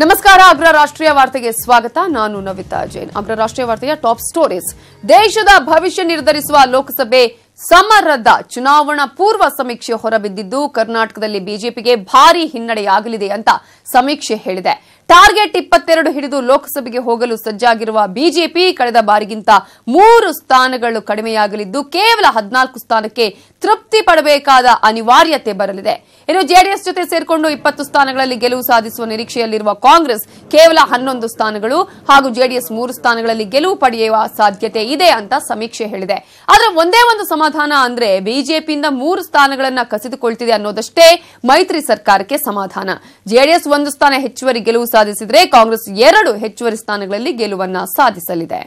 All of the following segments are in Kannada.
ನಮಸ್ಕಾರ. ಅಗ್ರ ರಾಷ್ಟ್ರೀಯ ವಾರ್ತೆಗೆ ಸ್ವಾಗತ. ನಾನು ನವಿತಾ ಜೈನ್. ಅಗ್ರ ರಾಷ್ಟ್ರೀಯ ವಾರ್ತೆಯ ಟಾಪ್ ಸ್ಟೋರೀಸ್. ದೇಶದ ಭವಿಷ್ಯ ನಿರ್ಧರಿಸುವ ಲೋಕಸಭೆ ಸಮರದ ಚುನಾವಣಾ ಪೂರ್ವ ಸಮೀಕ್ಷೆ ಹೊರಬಿದ್ದಿದ್ದು ಕರ್ನಾಟಕದಲ್ಲಿ ಬಿಜೆಪಿಗೆ ಭಾರೀ ಹಿನ್ನಡೆಯಾಗಲಿದೆ ಅಂತ ಸಮೀಕ್ಷೆ ಹೇಳಿದೆ. ಟಾರ್ಗೆಟ್ 22 ಹಿಡಿದು ಲೋಕಸಭೆಗೆ ಹೋಗಲು ಸಜ್ಜಾಗಿರುವ ಬಿಜೆಪಿ ಕಳೆದ ಬಾರಿಗಿಂತ 3 ಸ್ಥಾನಗಳು ಕಡಿಮೆಯಾಗಲಿದ್ದು ಕೇವಲ 14 ಸ್ಥಾನಕ್ಕೆ ತೃಪ್ತಿ ಪಡಬೇಕಾದ ಅನಿವಾರ್ಯತೆ ಬರಲಿದೆ. ಇನ್ನು ಜೆಡಿಎಸ್ ಜೊತೆ ಸೇರ್ಕೊಂಡು 20 ಸ್ಥಾನಗಳಲ್ಲಿ ಗೆಲುವು ಸಾಧಿಸುವ ನಿರೀಕ್ಷೆಯಲ್ಲಿರುವ ಕಾಂಗ್ರೆಸ್ ಕೇವಲ 11 ಸ್ಥಾನಗಳು ಹಾಗೂ ಜೆಡಿಎಸ್ 3 ಸ್ಥಾನಗಳಲ್ಲಿ ಗೆಲುವು ಪಡೆಯುವ ಸಾಧ್ಯತೆ ಇದೆ ಅಂತ ಸಮೀಕ್ಷೆ ಹೇಳಿದೆ. ಆದರೆ ಒಂದೇ ಒಂದು ಸಮಾಧಾನ ಅಂದ್ರೆ ಬಿಜೆಪಿಯಿಂದ 3 ಸ್ಥಾನಗಳನ್ನ ಕಸಿದುಕೊಳ್ತಿದೆ ಅನ್ನೋದಷ್ಟೇ ಮೈತ್ರಿ ಸರ್ಕಾರಕ್ಕೆ ಸಮಾಧಾನ. ಜೆಡಿಎಸ್ 1 ಸ್ಥಾನ ಹೆಚ್ಚುವರಿ ಗೆಲುವು ಸಾಧಿಸಿದರೆ ಕಾಂಗ್ರೆಸ್ 2 ಹೆಚ್ಚುವರಿ ಸ್ಥಾನಗಳಲ್ಲಿ ಗೆಲುವನ್ನ ಸಾಧಿಸಲಿದೆ.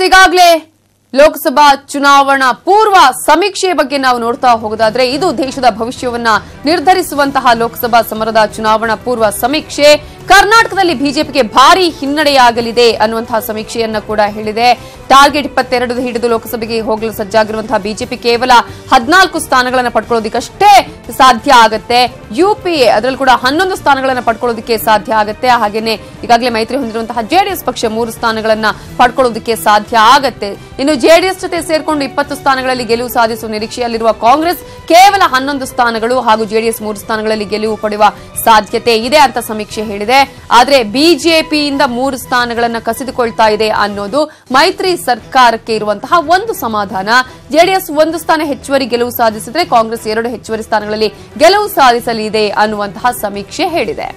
ಈಗಾಗಲೇ ಲೋಕಸಭಾ ಚುನಾವಣಾ ಪೂರ್ವ ಸಮೀಕ್ಷೆಯ ಬಗ್ಗೆ ನಾವು ನೋಡ್ತಾ ಹೋಗೋದಾದ್ರೆ ಇದು ದೇಶದ ಭವಿಷ್ಯವನ್ನ ನಿರ್ಧರಿಸುವಂತಹ ಲೋಕಸಭಾ ಸಮರದ ಚುನಾವಣಾ ಪೂರ್ವ ಸಮೀಕ್ಷೆ. ಕರ್ನಾಟಕದಲ್ಲಿ ಬಿಜೆಪಿಗೆ ಭಾರೀ ಹಿನ್ನಡೆಯಾಗಲಿದೆ ಅನ್ನುವಂತಹ ಸಮೀಕ್ಷೆಯನ್ನ ಕೂಡ ಹೇಳಿದೆ. ಟಾರ್ಗೆಟ್ 22 ಹಿಡಿದು ಲೋಕಸಭೆಗೆ ಹೋಗಲು ಸಜ್ಜಾಗಿರುವಂತಹ ಬಿಜೆಪಿ ಕೇವಲ 14 ಸ್ಥಾನಗಳನ್ನು ಪಡ್ಕೊಳ್ಳೋದಕ್ಕಷ್ಟೇ ಸಾಧ್ಯ ಆಗುತ್ತೆ. ಯುಪಿಎ ಅದರಲ್ಲಿ ಕೂಡ 11 ಸ್ಥಾನಗಳನ್ನು ಪಡ್ಕೊಳ್ಳೋದಕ್ಕೆ ಸಾಧ್ಯ ಆಗುತ್ತೆ. ಹಾಗೇನೆ ಈಗಾಗಲೇ ಮೈತ್ರಿ ಹೊಂದಿರುವಂತಹ ಜೆಡಿಎಸ್ ಪಕ್ಷ 3 ಸ್ಥಾನಗಳನ್ನ ಪಡ್ಕೊಳ್ಳೋದಕ್ಕೆ ಸಾಧ್ಯ ಆಗುತ್ತೆ. ಇನ್ನು ಜೆಡಿಎಸ್ ಜೊತೆ ಸೇರ್ಕೊಂಡು 20 ಸ್ಥಾನಗಳಲ್ಲಿ ಗೆಲುವು ಸಾಧಿಸುವ ನಿರೀಕ್ಷೆಯಲ್ಲಿರುವ ಕಾಂಗ್ರೆಸ್ ಕೇವಲ 11 ಸ್ಥಾನಗಳು ಹಾಗೂ ಜೆಡಿಎಸ್ 3 ಸ್ಥಾನಗಳಲ್ಲಿ ಗೆಲುವು ಪಡೆಯುವ ಸಾಧ್ಯತೆ ಇದೆ ಅಂತ ಸಮೀಕ್ಷೆ ಹೇಳಿದೆ. ಆದರೆ ಬಿಜೆಪಿಯಿಂದ 3 ಸ್ಥಾನಗಳನ್ನು ಕಸಿದುಕೊಳ್ತಾ ಇದೆ ಅನ್ನೋದು ಮೈತ್ರಿ ಸರ್ಕಾರಕ್ಕೆ ಇರುವಂತಹ ಒಂದು ಸಮಾಧಾನ. ಜೆಡಿಎಸ್ 1 ಸ್ಥಾನ ಹೆಚ್ಚುವರಿ ಗೆಲುವು ಸಾಧಿಸಿದರೆ ಕಾಂಗ್ರೆಸ್ 2 ಹೆಚ್ಚುವರಿ ಸ್ಥಾನಗಳಲ್ಲಿ ಗೆಲುವು ಸಾಧಿಸಲಿದೆ ಅನ್ನುವಂತಹ ಸಮೀಕ್ಷೆ ಹೇಳಿದೆ.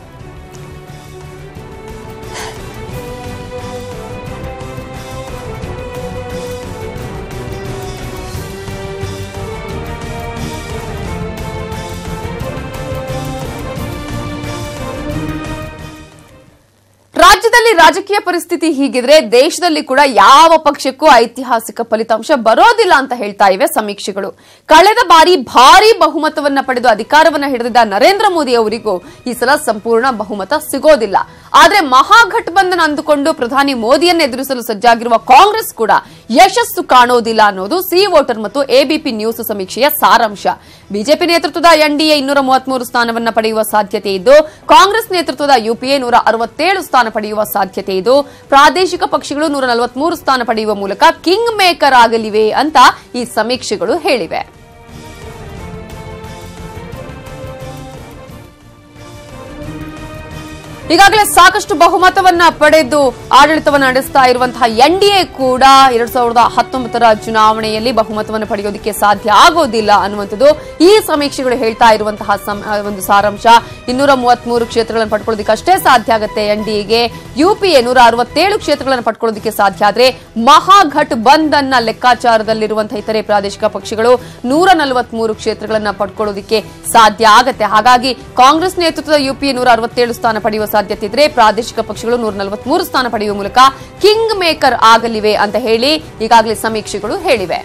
ರಾಜ್ಯದಲ್ಲಿ ರಾಜಕೀಯ ಪರಿಸ್ಥಿತಿ ಹೀಗಿದ್ರೆ ದೇಶದಲ್ಲಿ ಕೂಡ ಯಾವ ಪಕ್ಷಕ್ಕೂ ಐತಿಹಾಸಿಕ ಫಲಿತಾಂಶ ಬರೋದಿಲ್ಲ ಅಂತ ಹೇಳ್ತಾ ಇವೆ ಸಮೀಕ್ಷೆಗಳು. ಕಳೆದ ಬಾರಿ ಭಾರೀ ಬಹುಮತವನ್ನ ಪಡೆದು ಅಧಿಕಾರವನ್ನ ಹಿಡಿದಿದ್ದ ನರೇಂದ್ರ ಮೋದಿ ಅವರಿಗೂ ಈ ಸಲ ಸಂಪೂರ್ಣ ಬಹುಮತ ಸಿಗೋದಿಲ್ಲ. ಆದ್ರೆ ಮಹಾಗಠಬಂಧನ್ ಅಂದುಕೊಂಡು ಪ್ರಧಾನಿ ಮೋದಿಯನ್ನು ಎದುರಿಸಲು ಸಜ್ಜಾಗಿರುವ ಕಾಂಗ್ರೆಸ್ ಕೂಡ ಯಶಸ್ಸು ಕಾಣೋದಿಲ್ಲ ಅನ್ನೋದು ಸಿ ವೋಟರ್ ಮತ್ತು ಎಬಿಪಿ ನ್ಯೂಸ್ ಸಮೀಕ್ಷೆಯ ಸಾರಾಂಶ. ಬಿಜೆಪಿ ನೇತೃತ್ವದ ಎನ್ಡಿಎ 233 ಸ್ಥಾನವನ್ನ ಪಡೆಯುವ ಸಾಧ್ಯತೆ ಇದ್ದು ಕಾಂಗ್ರೆಸ್ ನೇತೃತ್ವದ ಯುಪಿಎ 167 ಸ್ಥಾನ ಪಡೆಯುವ ಸಾಧ್ಯತೆ ಇದ್ದು ಪ್ರಾದೇಶಿಕ ಪಕ್ಷಗಳು 143 ಸ್ಥಾನ ಪಡೆಯುವ ಮೂಲಕ ಕಿಂಗ್ ಮೇಕರ್ ಆಗಲಿವೆ ಅಂತ ಈ ಸಮೀಕ್ಷೆಗಳು ಹೇಳಿವೆ. ಈಗಾಗಲೇ ಸಾಕಷ್ಟು ಬಹುಮತವನ್ನ ಪಡೆದು ಆಡಳಿತವನ್ನು ನಡೆಸ್ತಾ ಇರುವಂತಹ ಎನ್ಡಿಎ ಕೂಡ 2019ರ ಚುನಾವಣೆಯಲ್ಲಿ ಬಹುಮತವನ್ನು ಪಡೆಯೋದಕ್ಕೆ ಸಾಧ್ಯ ಆಗೋದಿಲ್ಲ ಅನ್ನುವಂಥದ್ದು ಈ ಸಮೀಕ್ಷೆಗಳು ಹೇಳ್ತಾ ಇರುವಂತಹ ಒಂದು ಸಾರಾಂಶ. 233 ಕ್ಷೇತ್ರಗಳನ್ನು ಪಡ್ಕೊಳ್ಳೋದಕ್ಕೆ ಅಷ್ಟೇ ಸಾಧ್ಯ ಆಗುತ್ತೆ ಎನ್ಡಿಎಗೆ. ಯುಪಿಎ 167 ಕ್ಷೇತ್ರಗಳನ್ನು ಪಡ್ಕೊಳ್ಳೋದಕ್ಕೆ ಸಾಧ್ಯ ಆದ್ರೆ ಮಹಾಗಠಬಂಧನ್ನ ಲೆಕ್ಕಾಚಾರದಲ್ಲಿರುವಂತಹ ಇತರೆ ಪ್ರಾದೇಶಿಕ ಪಕ್ಷಗಳು 143 ಕ್ಷೇತ್ರಗಳನ್ನು ಪಡ್ಕೊಳ್ಳೋದಕ್ಕೆ ಸಾಧ್ಯ ಆಗುತ್ತೆ. ಹಾಗಾಗಿ ಕಾಂಗ್ರೆಸ್ ನೇತೃತ್ವದ ಯುಪಿಎ 167 ಸ್ಥಾನ ಪಡೆಯುವ ಸಾಧ್ಯತೆ ಇದ್ರೆ ಪ್ರಾದೇಶಿಕ ಪಕ್ಷಗಳು 143 ಸ್ಥಾನ ಪಡೆಯುವ ಮೂಲಕ ಕಿಂಗ್ ಮೇಕರ್ ಆಗಲಿವೆ ಅಂತ ಹೇಳಿ ಈಗಾಗಲೇ ಸಮೀಕ್ಷೆಗಳು ಹೇಳಿವೆ.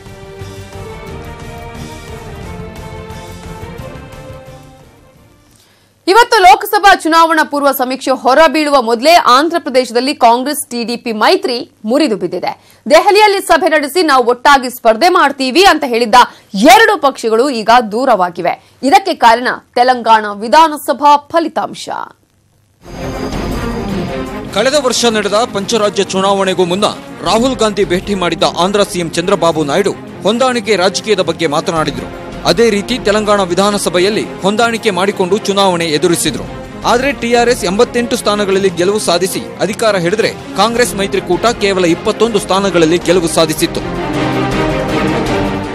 ಇವತ್ತು ಲೋಕಸಭಾ ಚುನಾವಣಾ ಪೂರ್ವ ಸಮೀಕ್ಷೆ ಹೊರಬೀಳುವ ಮೊದಲೇ ಆಂಧ್ರಪ್ರದೇಶದಲ್ಲಿ ಕಾಂಗ್ರೆಸ್ ಟಿಡಿಪಿ ಮೈತ್ರಿ ಮುರಿದು ಬಿದ್ದಿದೆ. ದೆಹಲಿಯಲ್ಲಿ ಸಭೆ ನಡೆಸಿ ನಾವು ಒಟ್ಟಾಗಿ ಸ್ಪರ್ಧೆ ಮಾಡ್ತೀವಿ ಅಂತ ಹೇಳಿದ್ದ 2 ಪಕ್ಷಗಳು ಈಗ ದೂರವಾಗಿವೆ. ಇದಕ್ಕೆ ಕಾರಣ ತೆಲಂಗಾಣ ವಿಧಾನಸಭಾ ಫಲಿತಾಂಶ. ಕಳೆದ ವರ್ಷ ನಡೆದ ಪಂಚರಾಜ್ಯ ಚುನಾವಣೆಗೂ ಮುನ್ನ ರಾಹುಲ್ ಗಾಂಧಿ ಭೇಟಿ ಮಾಡಿದ್ದ ಆಂಧ್ರ ಸಿಎಂ ಚಂದ್ರಬಾಬು ನಾಯ್ಡು ಹೊಂದಾಣಿಕೆ ರಾಜಕೀಯದ ಬಗ್ಗೆ ಮಾತನಾಡಿದ್ರು. ಅದೇ ರೀತಿ ತೆಲಂಗಾಣ ವಿಧಾನಸಭೆಯಲ್ಲಿ ಹೊಂದಾಣಿಕೆ ಮಾಡಿಕೊಂಡು ಚುನಾವಣೆ ಎದುರಿಸಿದ್ರು. ಆದರೆ ಟಿಆರ್ಎಸ್ 88 ಸ್ಥಾನಗಳಲ್ಲಿ ಗೆಲುವು ಸಾಧಿಸಿ ಅಧಿಕಾರ ಹಿಡಿದ್ರೆ ಕಾಂಗ್ರೆಸ್ ಮೈತ್ರಿಕೂಟ ಕೇವಲ 21 ಸ್ಥಾನಗಳಲ್ಲಿ ಗೆಲುವು ಸಾಧಿಸಿತ್ತು.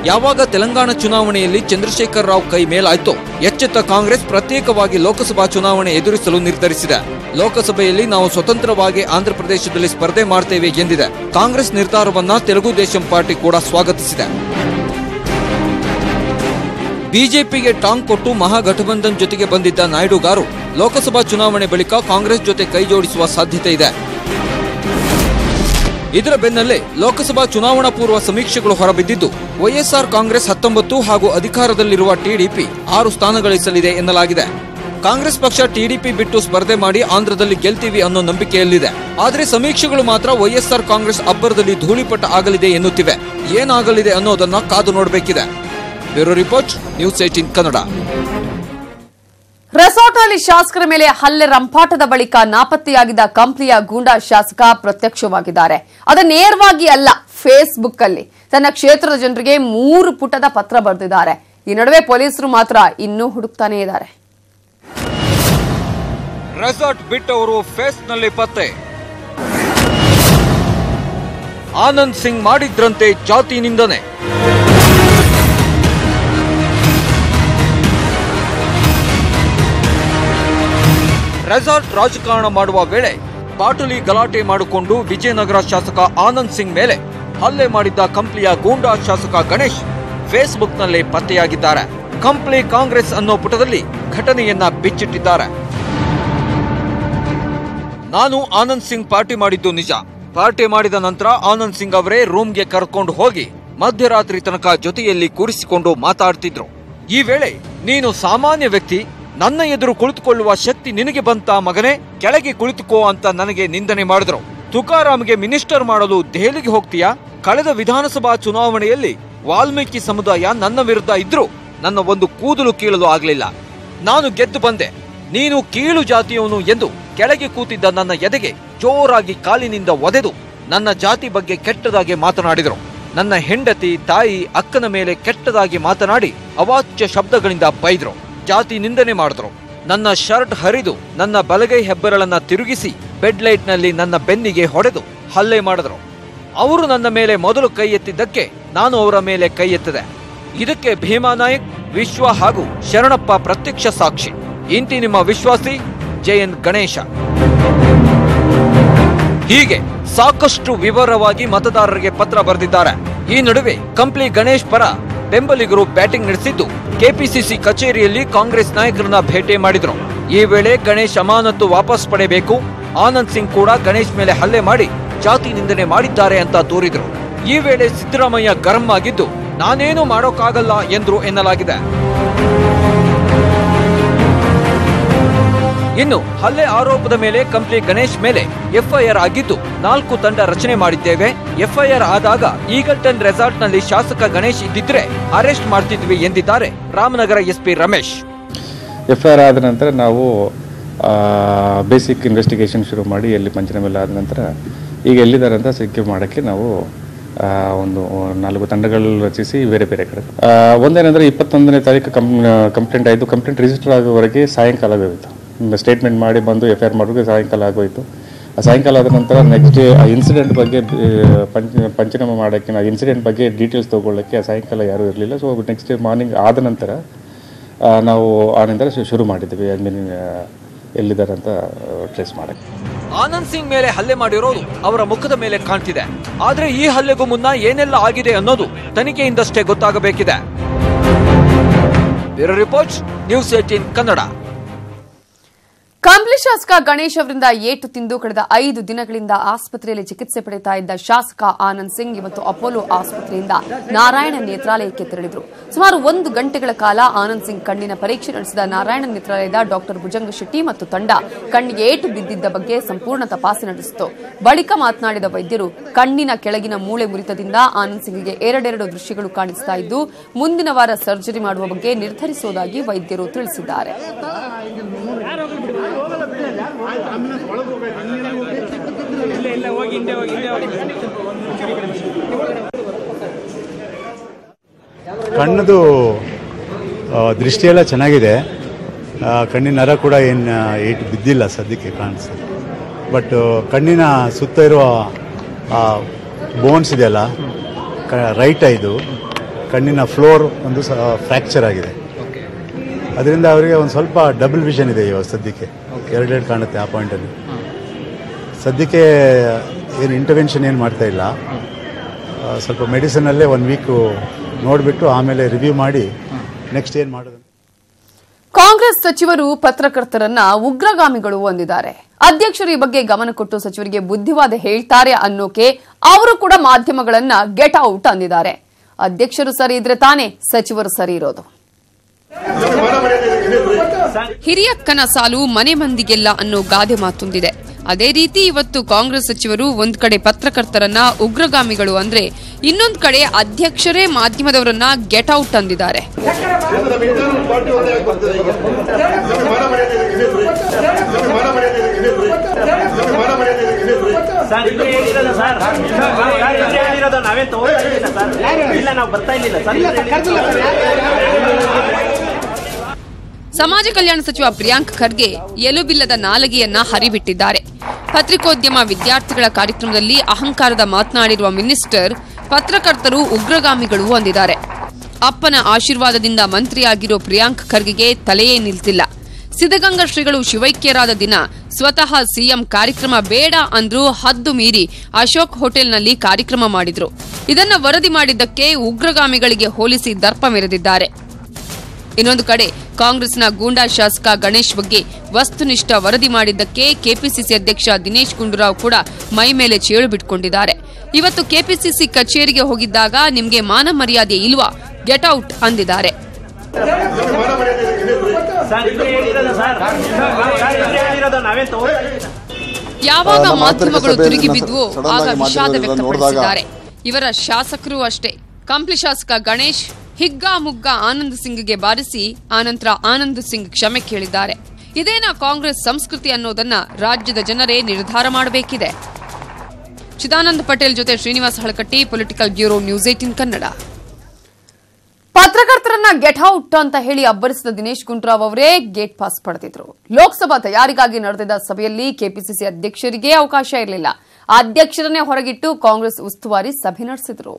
ಯಾವಾಗ ತೆಲಂಗಾಣ ಚುನಾವಣೆಯಲ್ಲಿ ಚಂದ್ರಶೇಖರ್ ರಾವ್ ಕೈ ಮೇಲಾಯ್ತೋ ಎಚ್ಚೆತ್ತ ಕಾಂಗ್ರೆಸ್ ಪ್ರತ್ಯೇಕವಾಗಿ ಲೋಕಸಭಾ ಚುನಾವಣೆ ಎದುರಿಸಲು ನಿರ್ಧರಿಸಿದೆ. ಲೋಕಸಭೆಯಲ್ಲಿ ನಾವು ಸ್ವತಂತ್ರವಾಗಿ ಆಂಧ್ರಪ್ರದೇಶದಲ್ಲಿ ಸ್ಪರ್ಧೆ ಮಾಡ್ತೇವೆ ಎಂದಿದೆ. ಕಾಂಗ್ರೆಸ್ ನಿರ್ಧಾರವನ್ನ ತೆಲುಗು ದೇಶಂ ಪಾರ್ಟಿ ಕೂಡ ಸ್ವಾಗತಿಸಿದೆ. ಬಿಜೆಪಿಗೆ ಟಾಂಗ್ ಕೊಟ್ಟು ಮಹಾಗಠಬಂಧನ್ ಜೊತೆಗೆ ಬಂದಿದ್ದ ನಾಯ್ಡುಗಾರು ಲೋಕಸಭಾ ಚುನಾವಣೆ ಬಳಿಕ ಕಾಂಗ್ರೆಸ್ ಜೊತೆ ಕೈ ಜೋಡಿಸುವ ಸಾಧ್ಯತೆ ಇದೆ. ಇದರ ಬೆನ್ನಲ್ಲೇ ಲೋಕಸಭಾ ಚುನಾವಣಾ ಪೂರ್ವ ಸಮೀಕ್ಷೆಗಳು ಹೊರಬಿದ್ದಿದ್ದು ವೈಎಸ್ಆರ್ ಕಾಂಗ್ರೆಸ್ 19 ಹಾಗೂ ಅಧಿಕಾರದಲ್ಲಿರುವ ಟಿಡಿಪಿ 6 ಸ್ಥಾನ ಗಳಿಸಲಿದೆ ಎನ್ನಲಾಗಿದೆ. ಕಾಂಗ್ರೆಸ್ ಪಕ್ಷ ಟಿಡಿಪಿ ಬಿಟ್ಟು ಸ್ಪರ್ಧೆ ಮಾಡಿ ಆಂಧ್ರದಲ್ಲಿ ಗೆಲ್ತೀವಿ ಅನ್ನೋ ನಂಬಿಕೆಯಲ್ಲಿದೆ. ಆದರೆ ಸಮೀಕ್ಷೆಗಳು ಮಾತ್ರ ವೈಎಸ್ಆರ್ ಕಾಂಗ್ರೆಸ್ ಅಬ್ಬರದಲ್ಲಿ ಧೂಳಿಪಟ ಆಗಲಿದೆ ಎನ್ನುತ್ತಿವೆ. ಏನಾಗಲಿದೆ ಅನ್ನೋದನ್ನ ಕಾದು ನೋಡಬೇಕಿದೆ. Bureau report, news 18 Kannada. ರೆಸಾರ್ಟ್ನಲ್ಲಿ ಶಾಸಕರ ಮೇಲೆ ಹಲ್ಲೆ ರಂಪಾಟದ ಬಳಿಕ ನಾಪತ್ತೆಯಾಗಿದ್ದ ಕಂಪ್ಲಿಯ ಗೂಂಡಾ ಶಾಸಕ ಪ್ರತ್ಯಕ್ಷವಾಗಿದ್ದಾರೆ. ಅದು ನೇರವಾಗಿ ಅಲ್ಲ, ಫೇಸ್ಬುಕ್ ಅಲ್ಲಿ ತನ್ನ ಕ್ಷೇತ್ರದ ಜನರಿಗೆ 3 ಪುಟದ ಪತ್ರ ಬರೆದಿದ್ದಾರೆ. ಈ ನಡುವೆ ಪೊಲೀಸರು ಮಾತ್ರ ಇನ್ನೂ ಹುಡುಕ್ತಾನೇ ಇದ್ದಾರೆ. ರೆಸಾರ್ಟ್ ಬಿಟ್ಟವರು ಫೇಸ್ನಲ್ಲಿ ಪತ್ತೆ. ಆನಂದ್ ಸಿಂಗ್ ಮಾಡಿದ್ರಂತೆ ಜಾತಿ ನಿಂದನೆ. ರೆಸಾರ್ಟ್ ರಾಜಕಾರಣ ಮಾಡುವ ವೇಳೆ ಬಾಟಲಿ ಗಲಾಟೆ ಮಾಡಿಕೊಂಡು ವಿಜಯನಗರ ಶಾಸಕ ಆನಂದ್ ಸಿಂಗ್ ಮೇಲೆ ಹಲ್ಲೆ ಮಾಡಿದ್ದ ಕಂಪ್ಲಿಯ ಗೂಂಡಾ ಶಾಸಕ ಗಣೇಶ್ ಫೇಸ್ಬುಕ್ನಲ್ಲೇ ಪತ್ತೆಯಾಗಿದ್ದಾರೆ. ಕಂಪ್ಲಿ ಕಾಂಗ್ರೆಸ್ ಅನ್ನೋ ಪುಟದಲ್ಲಿ ಘಟನೆಯನ್ನ ಬಿಚ್ಚಿಟ್ಟಿದ್ದಾರೆ. ನಾನು ಆನಂದ್ ಸಿಂಗ್ ಪಾರ್ಟಿ ಮಾಡಿದ್ದು ನಿಜ. ಪಾರ್ಟಿ ಮಾಡಿದ ನಂತರ ಆನಂದ್ ಸಿಂಗ್ ಅವರೇ ರೂಮ್ಗೆ ಕರ್ಕೊಂಡು ಹೋಗಿ ಮಧ್ಯರಾತ್ರಿ ತನಕ ಜೊತೆಯಲ್ಲಿ ಕೂರಿಸಿಕೊಂಡು ಮಾತಾಡ್ತಿದ್ರು. ಈ ವೇಳೆ ನೀನು ಸಾಮಾನ್ಯ ವ್ಯಕ್ತಿ, ನನ್ನ ಎದುರು ಕುಳಿತುಕೊಳ್ಳುವ ಶಕ್ತಿ ನಿನಗೆ ಬಂತ ಮಗನೇ, ಕೆಳಗೆ ಕುಳಿತುಕೋ ಅಂತ ನನಗೆ ನಿಂದನೆ ಮಾಡಿದ್ರು. ತುಕಾರಾಮ್ಗೆ ಮಿನಿಸ್ಟರ್ ಮಾಡಲು ದೆಹಲಿಗೆ ಹೋಗ್ತೀಯಾ? ಕಳೆದ ವಿಧಾನಸಭಾ ಚುನಾವಣೆಯಲ್ಲಿ ವಾಲ್ಮೀಕಿ ಸಮುದಾಯ ನನ್ನ ವಿರುದ್ಧ ಇದ್ರು ನನ್ನ ಒಂದು ಕೂದಲು ಕೀಳಲು ಆಗಲಿಲ್ಲ. ನಾನು ಗೆದ್ದು ಬಂದೆ. ನೀನು ಕೀಳು ಜಾತಿಯವನು ಎಂದು ಕೆಳಗೆ ಕೂತಿದ್ದ ನನ್ನ ಎದೆಗೆ ಜೋರಾಗಿ ಕಾಲಿನಿಂದ ಒದೆದು ನನ್ನ ಜಾತಿ ಬಗ್ಗೆ ಕೆಟ್ಟದಾಗಿ ಮಾತನಾಡಿದರು. ನನ್ನ ಹೆಂಡತಿ, ತಾಯಿ, ಅಕ್ಕನ ಮೇಲೆ ಕೆಟ್ಟದಾಗಿ ಮಾತನಾಡಿ ಅವಾಚ್ಯ ಶಬ್ದಗಳಿಂದ ಬೈದ್ರು. ಜಾತಿ ನಿಂದನೆ ಮಾಡಿದ್ರು. ನನ್ನ ಶರ್ಟ್ ಹರಿದು ನನ್ನ ಬಲಗೈ ಹೆಬ್ಬೆರಳನ್ನ ತಿರುಗಿಸಿ ಬೆಡ್ ಲೈಟ್ ನಲ್ಲಿ ನನ್ನ ಬೆನ್ನಿಗೆ ಹೊಡೆದು ಹಲ್ಲೆ ಮಾಡಿದ್ರು. ಅವರು ನನ್ನ ಮೇಲೆ ಮೊದಲು ಕೈ ಎತ್ತಿದ್ದಕ್ಕೆ ನಾನು ಅವರ ಮೇಲೆ ಕೈ ಎತ್ತಿದೆ. ಇದಕ್ಕೆ ಭೀಮಾ ನಾಯಕ್, ವಿಶ್ವ ಹಾಗೂ ಶರಣಪ್ಪ ಪ್ರತ್ಯಕ್ಷ ಸಾಕ್ಷಿ. ಇಂತಿ ನಿಮ್ಮ ವಿಶ್ವಾಸಿ ಜೆಎನ್ ಗಣೇಶ. ಹೀಗೆ ಸಾಕಷ್ಟು ವಿವರವಾಗಿ ಮತದಾರರಿಗೆ ಪತ್ರ ಬರೆದಿದ್ದಾರೆ. ಈ ನಡುವೆ ಕಂಪ್ಲಿ ಗಣೇಶ್ ಪರ ಬೆಂಬಲಿಗರು ಬ್ಯಾಟಿಂಗ್ ನಡೆಸಿದ್ದು ಕೆಪಿಸಿಸಿ ಕಚೇರಿಯಲ್ಲಿ ಕಾಂಗ್ರೆಸ್ ನಾಯಕರನ್ನ ಭೇಟಿ ಮಾಡಿದ್ರು. ಈ ವೇಳೆ ಗಣೇಶ್ ಅಮಾನತು ವಾಪಸ್ ಪಡೆಯಬೇಕು, ಆನಂದ್ ಸಿಂಗ್ ಕೂಡ ಗಣೇಶ್ ಮೇಲೆ ಹಲ್ಲೆ ಮಾಡಿ ಜಾತಿ ನಿಂದನೆ ಮಾಡಿದ್ದಾರೆ ಅಂತ ದೂರಿದ್ರು. ಈ ವೇಳೆ ಸಿದ್ದರಾಮಯ್ಯ ಗರಂ ಆಗಿದ್ದು ನಾನೇನು ಮಾಡೋಕ್ಕಾಗಲ್ಲ ಎಂದ್ರು ಎನ್ನಲಾಗಿದೆ. ಇನ್ನು ಹಲ್ಲೆ ಆರೋಪದ ಮೇಲೆ ಕಂಪ್ಲಿ ಗಣೇಶ್ ಮೇಲೆ ಎಫ್ಐಆರ್ ಆಗಿದ್ದು 4 ತಂಡ ರಚನೆ ಮಾಡಿದ್ದೇವೆ. ಎಫ್ಐಆರ್ ಆದಾಗ ಈಗಲ್ಟನ್ ರೆಸಾರ್ಟ್ನಲ್ಲಿ ಶಾಸಕ ಗಣೇಶ್ ಇದ್ದಿದ್ರೆ ಅರೆಸ್ಟ್ ಮಾಡ್ತಿದ್ವಿ ಎಂದಿದ್ದಾರೆ ರಾಮನಗರ ಎಸ್ಪಿ ರಮೇಶ್. ಎಫ್ಐಆರ್ ಆದ ನಂತರ ನಾವು ಬೇಸಿಕ್ ಇನ್ವೆಸ್ಟಿಗೇಷನ್ ಶುರು ಮಾಡಿ ಎಲ್ಲಿ ಪಂಚನಾಮೆಲ್ಲ ಆದ ನಂತರ ಈಗ ಎಲ್ಲಿದ್ದಾರೆ ಅಂತ ಸೆಕ್ಯೂರ್ ಮಾಡೋಕ್ಕೆ ನಾವು ಒಂದು 4 ತಂಡಗಳು ರಚಿಸಿ ಬೇರೆ ಬೇರೆ ಕಡೆ ಒಂದೇನೆಂದರೆ 21ನೇ ತಾರೀಕು ಕಂಪ್ಲೇಂಟ್ ಆಯಿತು. ಕಂಪ್ಲೇಂಟ್ ರಿಜಿಸ್ಟರ್ ಆಗೋವರೆಗೆ ಸಾಯಂಕಾಲ ಆಗೋಯಿತು. ಸ್ಟೇಟ್ಮೆಂಟ್ ಮಾಡಿ ಬಂದು ಎಫ್ಐಆರ್ ಮಾಡೋಕ್ಕೆ ಸಾಯಂಕಾಲ ಆಗೋಯಿತು. ಸಾಯಂಕಾಲ ಆದ ನಂತರ ನೆಕ್ಸ್ಟ್ ಡೇ ಆ ಇನ್ಸಿಡೆಂಟ್ ಬಗ್ಗೆ ಪಂಚನಾಮ ಮಾಡೋಕ್ಕೆ, ಆ ಇನ್ಸಿಡೆಂಟ್ ಬಗ್ಗೆ ಡೀಟೇಲ್ಸ್ ತೊಗೊಳ್ಳೋಕ್ಕೆ ಸಾಯಂಕಾಲ ಯಾರೂ ಇರಲಿಲ್ಲ. ಸೊ ನೆಕ್ಸ್ಟ್ ಡೇ ಮಾರ್ನಿಂಗ್ ಆದ ನಂತರ ನಾವು ಆ ನಂತರ ಶುರು ಮಾಡಿದ್ವಿ ಎಲ್ಲಿದ್ದಾರೆ ಅಂತ ಟ್ರೇಸ್ ಮಾಡೋಕ್ಕೆ. ಆನಂದ್ ಸಿಂಗ್ ಮೇಲೆ ಹಲ್ಲೆ ಮಾಡಿರೋದು ಅವರ ಮುಖದ ಮೇಲೆ ಕಾಣ್ತಿದೆ. ಆದ್ರೆ ಈ ಹಲ್ಲೆಗೂ ಮುನ್ನ ಏನೆಲ್ಲ ಆಗಿದೆ ಅನ್ನೋದು ತನಿಖೆಯಿಂದಷ್ಟೇ ಗೊತ್ತಾಗಬೇಕಿದೆ. Bureau report, news 18 Kannada. Kampli ಶಾಸಕ ಗಣೇಶ್ ಅವರಿಂದ ಏಟು ತಿಂದು ಕಳೆದ 5 ದಿನಗಳಿಂದ ಆಸ್ಪತ್ರೆಯಲ್ಲಿ ಚಿಕಿತ್ಸೆ ಪಡೆಯುತ್ತಾ ಇದ್ದ ಶಾಸಕ ಆನಂದ್ ಸಿಂಗ್ ಇವತ್ತು ಅಪೋಲೋ ಆಸ್ಪತ್ರೆಯಿಂದ ನಾರಾಯಣ ನೇತ್ರಾಲಯಕ್ಕೆ ತೆರಳಿದ್ರು. ಸುಮಾರು 1 ಗಂಟೆಗಳ ಕಾಲ ಆನಂದ್ ಸಿಂಗ್ ಕಣ್ಣಿನ ಪರೀಕ್ಷೆ ನಡೆಸಿದ ನಾರಾಯಣ ನೇತ್ರಾಲಯದ ಡಾಕ್ಟರ್ ಭುಜಂಗ ಶೆಟ್ಟಿ ಮತ್ತು ತಂಡ ಕಣ್ಣಿಗೆ ಏಟು ಬಿದ್ದಿದ್ದ ಬಗ್ಗೆ ಸಂಪೂರ್ಣ ತಪಾಸಣೆ ನಡೆಸಿತು. ಬಳಿಕ ಮಾತನಾಡಿದ ವೈದ್ಯರು, ಕಣ್ಣಿನ ಕೆಳಗಿನ ಮೂಳೆ ಮುರಿತದಿಂದ ಆನಂದ್ ಸಿಂಗ್ಗೆ 2 ದೃಶ್ಯಗಳು ಕಾಣಿಸ್ತಾ ಇದ್ದು ಮುಂದಿನ ವಾರ ಸರ್ಜರಿ ಮಾಡುವ ಬಗ್ಗೆ ನಿರ್ಧರಿಸುವುದಾಗಿ ವೈದ್ಯರು ತಿಳಿಸಿದ್ದಾರೆ. ಕಣ್ಣದು ದೃಷ್ಟಿಯೆಲ್ಲ ಚೆನ್ನಾಗಿದೆ. ಕಣ್ಣಿನ ನರ ಕೂಡ ಏನು ಏಟು ಬಿದ್ದಿಲ್ಲ ಸದ್ಯಕ್ಕೆ ಕಾಣಿಸ್ತದೆ. ಬಟ್ ಕಣ್ಣಿನ ಸುತ್ತ ಇರುವ ಬೋನ್ಸ್ ಇದೆಯಲ್ಲ, ರೈಟ್ ಐದು ಕಣ್ಣಿನ ಫ್ಲೋರ್ ಒಂದು ಫ್ರ್ಯಾಕ್ಚರ್ ಆಗಿದೆ. ಅದರಿಂದ ಅವರಿಗೆ ಒಂದು ಸ್ವಲ್ಪ ಡಬಲ್ ವಿಷನ್ ಇದೆ ಇವಾಗ ಸದ್ಯಕ್ಕೆ. 2 ಕಾಣುತ್ತೆ ಆ ಪಾಯಿಂಟಲ್ಲಿ. ಸದ್ಯಕ್ಕೆ ಏನು ಇಂಟರ್ವೆನ್ಷನ್ ಏನು ಮಾಡ್ತಾ ಇಲ್ಲ. ಸ್ವಲ್ಪ ಮೆಡಿಸಿನಲ್ಲೇ 1 ವೀಕು ನೋಡಿಬಿಟ್ಟು ಆಮೇಲೆ ರಿವ್ಯೂ ಮಾಡಿ ನೆಕ್ಸ್ಟ್ ಏನು ಮಾಡೋದು. ಕಾಂಗ್ರೆಸ್ ಸಚಿವರು ಪತ್ರಕರ್ತರನ್ನ ಉಗ್ರಗಾಮಿಗಳು ಅಂದಿದ್ದಾರೆ. ಅಧ್ಯಕ್ಷರು ಈ ಬಗ್ಗೆ ಗಮನ ಕೊಟ್ಟು ಸಚಿವರಿಗೆ ಬುದ್ಧಿವಾದ ಹೇಳ್ತಾರೆ ಅನ್ನೋಕೆ ಅವರು ಕೂಡ ಮಾಧ್ಯಮಗಳನ್ನ ಗೆಟ್ ಔಟ್ ಅಂದಿದ್ದಾರೆ. ಅಧ್ಯಕ್ಷರು ಸರಿ ಇದ್ರೆ ತಾನೇ ಸಚಿವರು ಸರಿ ಇರೋದು. ಹಿರಿಯಕ್ಕನ ಸಾಲು ಮನೆ ಮಂದಿಗೆಲ್ಲ ಅನ್ನೋ ಗಾದೆ ಮಾತೊಂದಿದೆ. ಅದೇ ರೀತಿ ಇವತ್ತು ಕಾಂಗ್ರೆಸ್ ಸಚಿವರು ಒಂದ್ ಕಡೆ ಪತ್ರಕರ್ತರನ್ನ ಉಗ್ರಗಾಮಿಗಳು ಅಂದ್ರೆ ಇನ್ನೊಂದು ಕಡೆ ಅಧ್ಯಕ್ಷರೇ ಮಾಧ್ಯಮದವರನ್ನ ಗೆಟ್ ಔಟ್ ಅಂದಿದ್ದಾರೆ. ಸಮಾಜ ಕಲ್ಯಾಣ ಸಚಿವ ಪ್ರಿಯಾಂಕ್ ಖರ್ಗೆ ಎಲುಬಿಲ್ಲದ ನಾಲಗೆಯನ್ನ ಹರಿಬಿಟ್ಟಿದ್ದಾರೆ. ಪತ್ರಿಕೋದ್ಯಮ ವಿದ್ಯಾರ್ಥಿಗಳ ಕಾರ್ಯಕ್ರಮದಲ್ಲಿ ಅಹಂಕಾರದ ಮಾತನಾಡಿರುವ ಮಿನಿಸ್ಟರ್ ಪತ್ರಕರ್ತರು ಉಗ್ರಗಾಮಿಗಳು ಅಂದಿದ್ದಾರೆ. ಅಪ್ಪನ ಆಶೀರ್ವಾದದಿಂದ ಮಂತ್ರಿಯಾಗಿರೋ ಪ್ರಿಯಾಂಕ್ ಖರ್ಗೆಗೆ ತಲೆಯೇ ನಿಲ್ತಿಲ್ಲ. ಸಿದ್ದಗಂಗಾ ಶ್ರೀಗಳು ಶಿವೈಕ್ಯರಾದ ದಿನ ಸ್ವತಃ ಸಿಎಂ ಕಾರ್ಯಕ್ರಮ ಬೇಡ ಅಂದ್ರೂ ಹದ್ದು ಮೀರಿ ಅಶೋಕ್ ಹೋಟೆಲ್ನಲ್ಲಿ ಕಾರ್ಯಕ್ರಮ ಮಾಡಿದ್ರು. ಇದನ್ನ ವರದಿ ಮಾಡಿದ್ದಕ್ಕೆ ಉಗ್ರಗಾಮಿಗಳಿಗೆ ಹೋಲಿಸಿ ದರ್ಪ ಮೆರೆದಿದ್ದಾರೆ. ಇನ್ನೊಂದು ಕಡೆ ಕಾಂಗ್ರೆಸ್ನ ಗೂಂಡಾ ಶಾಸಕ ಗಣೇಶ್ ಬಗ್ಗೆ ವಸ್ತುನಿಷ್ಠ ವರದಿ ಮಾಡಿದ್ದಕ್ಕೆ ಕೆಪಿಸಿಸಿ ಅಧ್ಯಕ್ಷ ದಿನೇಶ್ ಗುಂಡೂರಾವ್ ಕೂಡ ಮೈ ಮೇಲೆ ಚೇಳು ಬಿಟ್ಕೊಂಡಿದ್ದಾರೆ. ಇವತ್ತು ಕೆಪಿಸಿಸಿ ಕಚೇರಿಗೆ ಹೋಗಿದ್ದಾಗ ನಿಮ್ಗೆ ಮಾನ ಮರ್ಯಾದೆ ಇಲ್ವಾ, ಗೆಟ್ ಔಟ್ ಅಂದಿದ್ದಾರೆ. ಯಾವಾಗ ಮಾಧ್ಯಮಗಳು ತಿರುಗಿ ಬಿದ್ದುವೋ ಆಗ ವಿಷಾದ ವ್ಯಕ್ತಪಡಿಸಿದ್ದಾರೆ. ಇವರ ಶಾಸಕರು ಅಷ್ಟೇ. ಕಂಪ್ಲಿ ಶಾಸಕ ಗಣೇಶ್ ಹಿಗ್ಗಾಮುಗ್ಗ ಆನಂದ್ ಸಿಂಗ್ಗೆ ಬಾರಿಸಿ ಆನಂತರ ಆನಂದ್ ಸಿಂಗ್ ಕ್ಷಮೆ ಕೇಳಿದ್ದಾರೆ. ಇದೇನಾ ಕಾಂಗ್ರೆಸ್ ಸಂಸ್ಕೃತಿ ಅನ್ನೋದನ್ನ ರಾಜ್ಯದ ಜನರೇ ನಿರ್ಧಾರ ಮಾಡಬೇಕಿದೆ. ಚಿದಾನಂದ ಪಟೇಲ್ ಜೊತೆ Srinivasa Halakatti, political bureau, news 18 Kannada. ಪತ್ರಕರ್ತರನ್ನ ಗೆಟ್ ಔಟ್ ಅಂತ ಹೇಳಿ ಅಬ್ಬರಿಸಿದ ದಿನೇಶ್ ಗುಂಡೂರಾವ್ ಅವರೇ ಗೇಟ್ ಪಾಸ್ ಪಡೆದಿದ್ರು. ಲೋಕಸಭಾ ತಯಾರಿಗಾಗಿ ನಡೆದಿದ್ದ ಸಭೆಯಲ್ಲಿ ಕೆಪಿಸಿಸಿ ಅಧ್ಯಕ್ಷರಿಗೆ ಅವಕಾಶ ಇರಲಿಲ್ಲ. ಅಧ್ಯಕ್ಷರನ್ನೇ ಹೊರಗಿಟ್ಟು ಕಾಂಗ್ರೆಸ್ ಉಸ್ತುವಾರಿ ಸಭೆ ನಡೆಸಿದ್ರು.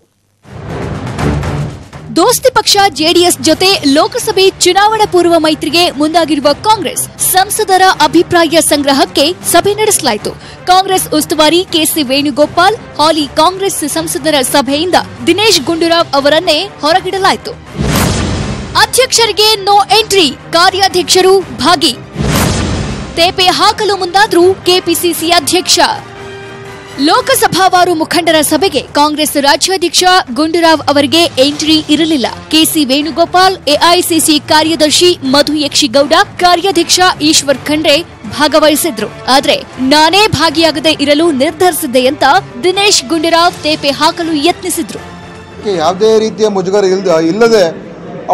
ದೋಸ್ತಿ ಪಕ್ಷ ಜೆಡಿಎಸ್ ಜೊತೆ ಲೋಕಸಭೆ ಚುನಾವಣಾ ಪೂರ್ವ ಮೈತ್ರಿಗೆ ಮುಂದಾಗಿರುವ ಕಾಂಗ್ರೆಸ್ ಸಂಸದರ ಅಭಿಪ್ರಾಯ ಸಂಗ್ರಹಕ್ಕೆ ಸಭೆ ನಡೆಸಲಾಯಿತು. ಕಾಂಗ್ರೆಸ್ ಉಸ್ತುವಾರಿ ಕೆಸಿ ವೇಣುಗೋಪಾಲ್, ಹಾಲಿ ಕಾಂಗ್ರೆಸ್ ಸಂಸದರ ಸಭೆಯಿಂದ ದಿನೇಶ್ ಗುಂಡೂರಾವ್ ಅವರನ್ನೇ ಹೊರಗಿಡಲಾಯಿತು. ಅಧ್ಯಕ್ಷರಿಗೆ ನೋ ಎಂಟ್ರಿ, ಕಾರ್ಯಾಧ್ಯಕ್ಷರು ಭಾಗಿ. ತೇಪೆ ಹಾಕಲು ಮುಂದಾದ್ರು ಕೆಪಿಸಿಸಿ ಅಧ್ಯಕ್ಷ. ಲೋಕಸಭಾವಾರು ಮುಖಂಡರ ಸಭೆಗೆ ಕಾಂಗ್ರೆಸ್ ರಾಜ್ಯಾಧ್ಯಕ್ಷ ಗುಂಡೂರಾವ್ ಅವರಿಗೆ ಎಂಟ್ರಿ ಇರಲಿಲ್ಲ. ಕೆಸಿ ವೇಣುಗೋಪಾಲ್, ಎಐಸಿಸಿ ಕಾರ್ಯದರ್ಶಿ ಮಧು ಯಕ್ಷಿಗೌಡ, ಕಾರ್ಯಾಧ್ಯಕ್ಷ ಈಶ್ವರ್ ಖಂಡ್ರೆ ಭಾಗವಹಿಸಿದ್ರು. ಆದ್ರೆ ನಾನೇ ಭಾಗಿಯಾಗದೆ ಇರಲು ನಿರ್ಧರಿಸಿದ್ದೆ ಅಂತ ದಿನೇಶ್ ಗುಂಡೂರಾವ್ ತೇಪೆ ಹಾಕಲು ಯತ್ನಿಸಿದ್ರು. ಯಾವುದೇ ರೀತಿಯ ಮುಜುಗರ ಇಲ್ಲದೆ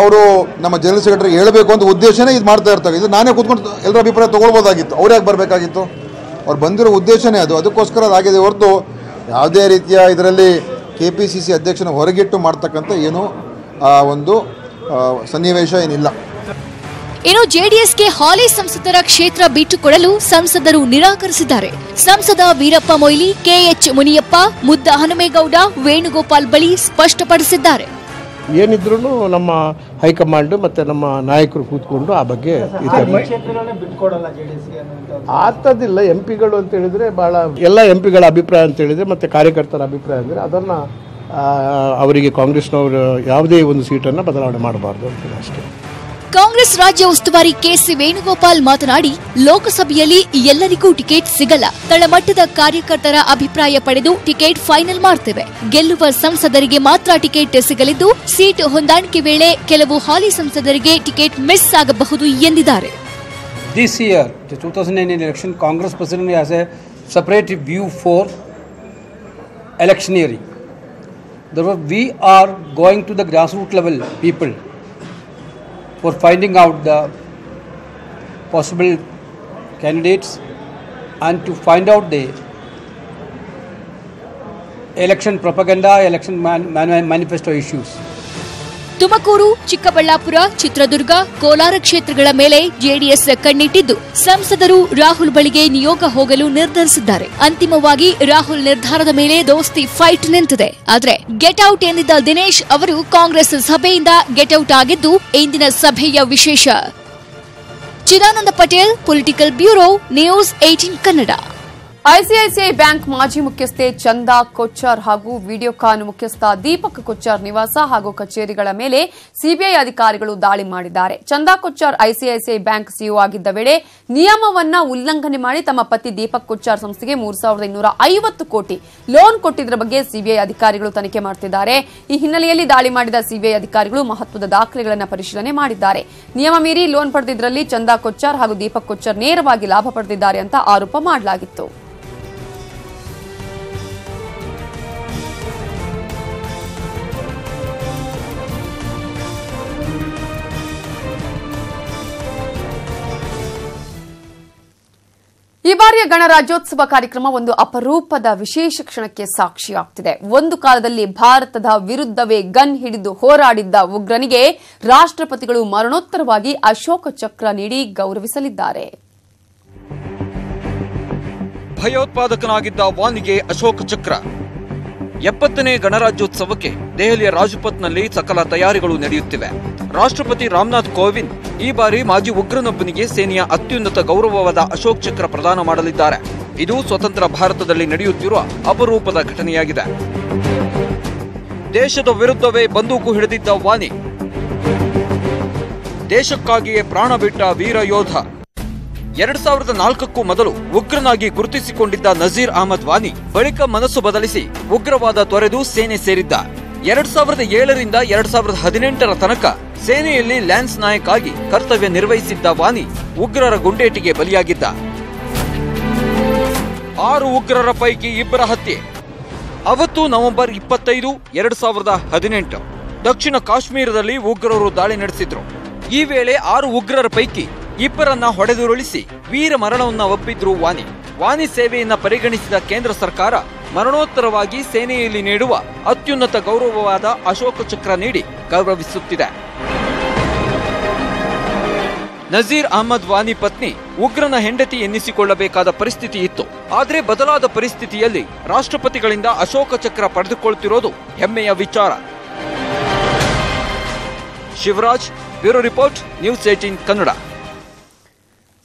ಅವರು ನಮ್ಮ ಜನರಲ್ ಸೆಕ್ರೆಟರಿ ಹೇಳಬೇಕು ಅಂತ ಉದ್ದೇಶನೇ ಇದು ಮಾಡ್ತಾ ಇರ್ತಾರೆ. ಇದು ನಾನೇ ಕೂತ್ಕೊಂಡು ಎಲ್ಲರ ಅಭಿಪ್ರಾಯ ತಗೊಳ್ಬೋದಾಗಿತ್ತು, ಅವ್ರು ಯಾಕೆ ಬರಬೇಕಾಗಿತ್ತು? ಅವ್ರು ಬಂದಿರೋ ಉದ್ದೇಶನೇ ಅದು, ಅದಕ್ಕೋಸ್ಕರ ಅದಾಗಿದೆ ಹೊರತು ಯಾವುದೇ ರೀತಿಯ ಇದರಲ್ಲಿ ಕೆಪಿಸಿಸಿ ಅಧ್ಯಕ್ಷನ ಹೊರಗಿಟ್ಟು ಮಾಡ್ತಕ್ಕಂಥ ಏನೂ ಒಂದು ಸನ್ನಿವೇಶ ಏನಿಲ್ಲ. ಇನ್ನು ಜೆಡಿಎಸ್ಗೆ ಹಾಲಿ ಸಂಸದರ ಕ್ಷೇತ್ರ ಬಿಟ್ಟುಕೊಡಲು ಸಂಸದರು ನಿರಾಕರಿಸಿದ್ದಾರೆ. ಸಂಸದ ವೀರಪ್ಪ ಮೊಯ್ಲಿ, ಕೆಎಚ್ ಮುನಿಯಪ್ಪ, ಮುದ್ದ ಹನುಮೇಗೌಡ ವೇಣುಗೋಪಾಲ್ ಬಳಿ ಸ್ಪಷ್ಟಪಡಿಸಿದ್ದಾರೆ. ಏನಿದ್ರು ನಮ್ಮ ಹೈಕಮಾಂಡ್ ಮತ್ತೆ ನಮ್ಮ ನಾಯಕರು ಕೂತ್ಕೊಂಡು ಆ ಬಗ್ಗೆ ಆಗ್ತದಿಲ್ಲ. ಎಂಪಿಗಳು ಅಂತ ಹೇಳಿದ್ರೆ ಬಹಳ ಎಲ್ಲ ಎಂಪಿಗಳ ಅಭಿಪ್ರಾಯ ಅಂತ ಹೇಳಿದ್ರೆ ಮತ್ತೆ ಕಾರ್ಯಕರ್ತರ ಅಭಿಪ್ರಾಯ ಅಂದರೆ ಅದನ್ನ ಅವರಿಗೆ ಕಾಂಗ್ರೆಸ್ನವರು ಯಾವುದೇ ಒಂದು ಸೀಟನ್ನು ಬದಲಾವಣೆ ಮಾಡಬಾರ್ದು ಅಂತ ಅಷ್ಟೇ. ಕಾಂಗ್ರೆಸ್ ರಾಜ್ಯ ಉಸ್ತುವಾರಿ ಕೆಸಿ ವೇಣುಗೋಪಾಲ್ ಮಾತನಾಡಿ, ಲೋಕಸಭೆಯಲ್ಲಿ ಎಲ್ಲರಿಗೂ ಟಿಕೆಟ್ ಸಿಗಲ್ಲ. ತಳಮಟ್ಟದ ಕಾರ್ಯಕರ್ತರ ಅಭಿಪ್ರಾಯ ಪಡೆದು ಟಿಕೆಟ್ ಫೈನಲ್ ಮಾಡ್ತೇವೆ. ಗೆಲ್ಲುವ ಸಂಸದರಿಗೆ ಮಾತ್ರ ಟಿಕೆಟ್ ಸಿಗಲಿದ್ದು, ಸೀಟ್ ಹೊಂದಾಣಿಕೆ ವೇಳೆ ಕೆಲವು ಹಾಲಿ ಸಂಸದರಿಗೆ ಟಿಕೆಟ್ ಮಿಸ್ ಆಗಬಹುದು ಎಂದಿದ್ದಾರೆ. This year, the 2019 election, Congress President has a separate view for electioneering. Therefore, we are going to the grassroots level people for finding out the possible candidates and to find out the election propaganda, election manifesto issues. Tumakuru, Chikkaballapur, Chitradurga, Kolar ಕ್ಷೇತ್ರಗಳ ಮೇಲೆ ಜೆಡಿಎಸ್ ಕಣ್ಣಿಟ್ಟಿದ್ದು, ಸಂಸದರು ರಾಹುಲ್ ಬಳಿಗೆ ನಿಯೋಗ ಹೋಗಲು ನಿರ್ಧರಿಸಿದ್ದಾರೆ. ಅಂತಿಮವಾಗಿ ರಾಹುಲ್ ನಿರ್ಧಾರದ ಮೇಲೆ ದೋಸ್ತಿ ಫೈಟ್ ನಿಂತಿದೆ. ಆದ್ರೆ ಗೆಟ್ ಔಟ್ ಎಂದಿದ್ದ ದಿನೇಶ್ ಅವರು ಕಾಂಗ್ರೆಸ್ ಸಭೆಯಿಂದ ಗೆಟ್ ಔಟ್ ಆಗಿದ್ದು ಇಂದಿನ ಸಭೆಯ ವಿಶೇಷ. Chidananda Patel, political bureau, news 18 Kannada. ICICI bank ಮಾಜಿ ಮುಖ್ಯಸ್ಥೆ ಚಂದಾ ಕೊಚ್ಚಾರ್ ಹಾಗೂ ವಿಡಿಯೋಕಾನ್ ಮುಖ್ಯಸ್ಥ ದೀಪಕ್ ಕೊಚ್ಚಾರ್ ನಿವಾಸ ಹಾಗೂ ಕಚೇರಿಗಳ ಮೇಲೆ ಸಿಬಿಐ ಅಧಿಕಾರಿಗಳು ದಾಳಿ ಮಾಡಿದ್ದಾರೆ. ಚಂದಾ ಕೊಚ್ಚಾರ್ ಐಸಿಐಸಿಐ ಬ್ಯಾಂಕ್ ಸಿಇಒ ಆಗಿದ್ದ ವೇಳೆ ನಿಯಮವನ್ನ ಉಲ್ಲಂಘನೆ ಮಾಡಿ ತಮ್ಮ ಪತಿ ದೀಪಕ್ ಕೊಚ್ಚಾರ್ ಸಂಸ್ಥೆಗೆ 3,250 ಕೋಟಿ ಲೋನ್ ಕೊಟ್ಟಿದ್ದರ ಬಗ್ಗೆ ಸಿಬಿಐ ಅಧಿಕಾರಿಗಳು ತನಿಖೆ ಮಾಡುತ್ತಿದ್ದಾರೆ. ಈ ಹಿನ್ನೆಲೆಯಲ್ಲಿ ದಾಳಿ ಮಾಡಿದ ಸಿಬಿಐ ಅಧಿಕಾರಿಗಳು ಮಹತ್ವದ ದಾಖಲೆಗಳನ್ನು ಪರಿಶೀಲನೆ ಮಾಡಿದ್ದಾರೆ. ನಿಯಮ ಮೀರಿ ಲೋನ್ ಪಡೆದಿದ್ದರಲ್ಲಿ ಚಂದಾ ಕೊಚ್ಚಾರ್ ಹಾಗೂ ದೀಪಕ್ ಕೊಚ್ಚಾರ್ ನೇರವಾಗಿ ಲಾಭ ಪಡೆದಿದ್ದಾರೆ ಅಂತ ಆರೋಪ ಮಾಡಲಾಗಿತ್ತು. ಈ ಬಾರಿಯ ಗಣರಾಜ್ಯೋತ್ಸವ ಕಾರ್ಯಕ್ರಮ ಒಂದು ಅಪರೂಪದ ವಿಶೇಷ ಕ್ಷಣಕ್ಕೆ ಸಾಕ್ಷಿಯಾಗ್ತಿದೆ. ಒಂದು ಕಾಲದಲ್ಲಿ ಭಾರತದ ವಿರುದ್ಧವೇ ಗನ್ ಹಿಡಿದು ಹೋರಾಡಿದ್ದ ಉಗ್ರನಿಗೆ ರಾಷ್ಟ್ರಪತಿಗಳು ಮರಣೋತ್ತರವಾಗಿ ಅಶೋಕ ಚಕ್ರ ನೀಡಿ ಗೌರವಿಸಲಿದ್ದಾರೆ. ಭಯೋತ್ಪಾದಕನಾಗಿದ್ದ ವಾನಿಗೆ ಅಶೋಕ ಚಕ್ರ. 70ನೇ ಗಣರಾಜ್ಯೋತ್ಸವಕ್ಕೆ ದೆಹಲಿಯ ರಾಜ್ಪಥ್ನಲ್ಲಿ ಸಕಲ ತಯಾರಿಗಳು ನಡೆಯುತ್ತಿವೆ. ರಾಷ್ಟ್ರಪತಿ ರಾಮನಾಥ್ ಕೋವಿಂದ್ ಈ ಬಾರಿ ಮಾಜಿ ಉಗ್ರನೊಬ್ಬನಿಗೆ ಸೇನೆಯ ಅತ್ಯುನ್ನತ ಗೌರವವಾದ ಅಶೋಕ್ ಚಕ್ರ ಪ್ರದಾನ ಮಾಡಲಿದ್ದಾರೆ. ಇದು ಸ್ವತಂತ್ರ ಭಾರತದಲ್ಲಿ ನಡೆಯುತ್ತಿರುವ ಅಪರೂಪದ ಘಟನೆಯಾಗಿದೆ. ದೇಶದ ವಿರುದ್ಧವೇ ಬಂದೂಕು ಹಿಡಿದಿದ್ದ ವಾನಿ, ದೇಶಕ್ಕಾಗಿಯೇ ಪ್ರಾಣ ಬಿಟ್ಟ ವೀರ ಯೋಧ. 2004ಕ್ಕೂ ಮೊದಲು ಉಗ್ರನಾಗಿ ಗುರುತಿಸಿಕೊಂಡಿದ್ದ ನಜೀರ್ ಅಹಮದ್ ವಾನಿ ಬಳಿಕ ಮನಸ್ಸು ಬದಲಿಸಿ ಉಗ್ರವಾದ ತೊರೆದು ಸೇನೆ ಸೇರಿದ್ದ. 2007ರಿಂದ 2018ರ ತನಕ ಸೇನೆಯಲ್ಲಿ ಲ್ಯಾನ್ಸ್ ನಾಯಕ್ ಆಗಿ ಕರ್ತವ್ಯ ನಿರ್ವಹಿಸಿದ್ದ ವಾನಿ ಉಗ್ರರ ಗುಂಡೇಟಿಗೆ ಬಲಿಯಾಗಿದ್ದ. 6 ಉಗ್ರರ ಪೈಕಿ 2 ಹತ್ಯೆ. ಅವತ್ತು ನವೆಂಬರ್ 25, 2018 ದಕ್ಷಿಣ ಕಾಶ್ಮೀರದಲ್ಲಿ ಉಗ್ರರು ದಾಳಿ ನಡೆಸಿದ್ರು. ಈ ವೇಳೆ 6 ಉಗ್ರರ ಪೈಕಿ 2ರನ್ನ ಹೊಡೆದುರುಳಿಸಿ ವೀರ ಮರಣವನ್ನ ಒಪ್ಪಿದ್ರು ವಾನಿ. ವಾನಿ ಸೇವೆಯನ್ನ ಪರಿಗಣಿಸಿದ ಕೇಂದ್ರ ಸರ್ಕಾರ ಮರಣೋತ್ತರವಾಗಿ ಸೇನೆಯಲ್ಲಿ ನೀಡುವ ಅತ್ಯುನ್ನತ ಗೌರವವಾದ ಅಶೋಕ ಚಕ್ರ ನೀಡಿ ಗೌರವಿಸುತ್ತಿದೆ. ನಜೀರ್ ಅಹಮದ್ ವಾನಿ ಪತ್ನಿ ಉಗ್ರನ ಹೆಂಡತಿ ಎನ್ನಿಸಿಕೊಳ್ಳಬೇಕಾದ ಪರಿಸ್ಥಿತಿ ಇತ್ತು. ಆದರೆ ಬದಲಾದ ಪರಿಸ್ಥಿತಿಯಲ್ಲಿ ರಾಷ್ಟ್ರಪತಿಗಳಿಂದ ಅಶೋಕ ಚಕ್ರ ಪಡೆದುಕೊಳ್ಳುತ್ತಿರೋದು ಹೆಮ್ಮೆಯ ವಿಚಾರ. Shivaraj, bureau report, news 18 Kannada.